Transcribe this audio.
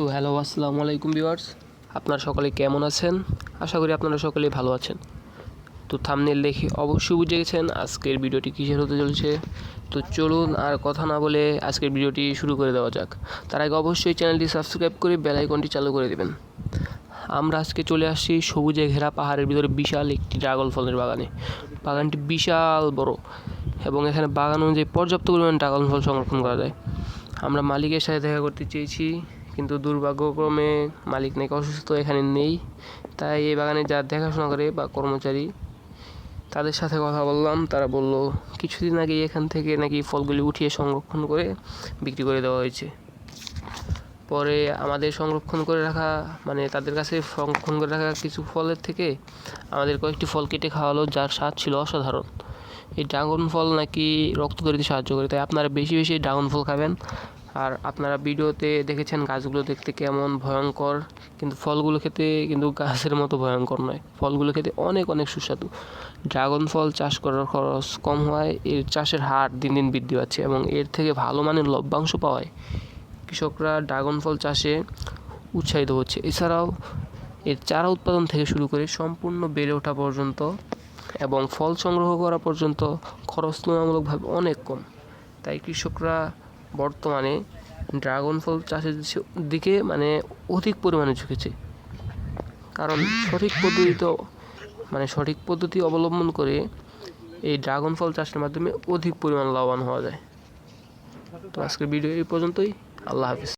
তো হ্যালো, আসসালামু আলাইকুম ভিউয়ার্স। আপনারা সকলে কেমন আছেন? আশা করি আপনারা সকলে ভালো আছেন। তো থাম্বনেল দেখে অবশ্যই বুঝে গেছেন আজকের ভিডিওটি কিসের হতে চলেছে। তো চলুন আর কথা না বলে আজকের ভিডিওটি শুরু করে দেওয়া যাক। তার আগে অবশ্যই চ্যানেলটি সাবস্ক্রাইব করে বেল আইকনটি চালু করে দেবেন। আমরা আজকে চলে আসছি সবুজে ঘেরা পাহাড়ের ভিতরে বিশাল একটি ড্রাগন ফলের বাগানে। বাগানটি বিশাল বড় এবং এখানে বাগান অনুযায়ী পর্যাপ্ত পরিমাণে ড্রাগন ফল সংরক্ষণ করা যায়। আমরা মালিকের সাথে দেখা করতে চেয়েছি, কিন্তু দুর্ভাগ্যক্রমে মালিক নাকি অসুস্থ, এখানে নেই। তাই এই বাগানে যারা দেখাশোনা করে বা কর্মচারী, তাদের সাথে কথা বললাম। তারা বলল কিছুদিন আগে এখান থেকে নাকি ফলগুলি উঠিয়ে সংরক্ষণ করে বিক্রি করে দেওয়া হয়েছে। পরে আমাদের সংরক্ষণ করে রাখা তাদের কাছে সংরক্ষণ করে রাখা কিছু ফলের থেকে আমাদের কয়েকটি ফল কেটে খাওয়ালো, যার স্বাদ ছিল অসাধারণ। এই ড্রাগন ফল নাকি রক্ত তৈরিতে সাহায্য করে, তাই আপনারা বেশি বেশি ড্রাগন ফল খাবেন। আর আপনারা ভিডিওতে দেখেছেন গাছগুলো দেখতে কেমন ভয়ঙ্কর, কিন্তু ফলগুলো খেতে কিন্তু গাছের মতো ভয়ঙ্কর নয়। ফলগুলো খেতে অনেক অনেক সুস্বাদু। ড্রাগন ফল চাষ করার খরচ কম হয়, এর চাষের হার দিন দিন বৃদ্ধি পাচ্ছে এবং এর থেকে ভালো মানের লভ্যাংশ পাওয়ায় কৃষকরা ড্রাগন ফল চাষে উৎসাহিত হচ্ছে। এছাড়াও এর চারা উৎপাদন থেকে শুরু করে সম্পূর্ণ বেড়ে ওঠা পর্যন্ত এবং ফল সংগ্রহ করা পর্যন্ত খরচ তুলনামূলকভাবে অনেক কম। তাই কৃষকরা বর্তমানে ড্রাগন ফল চাষের দিকে অধিক পরিমাণে ঝুঁকেছে, কারণ সঠিক পদ্ধতি অবলম্বন করে এই ড্রাগন ফল চাষের মাধ্যমে অধিক পরিমাণ লাভবান হওয়া যায়। তো আজকের ভিডিও এই পর্যন্তই। আল্লাহ হাফিজ।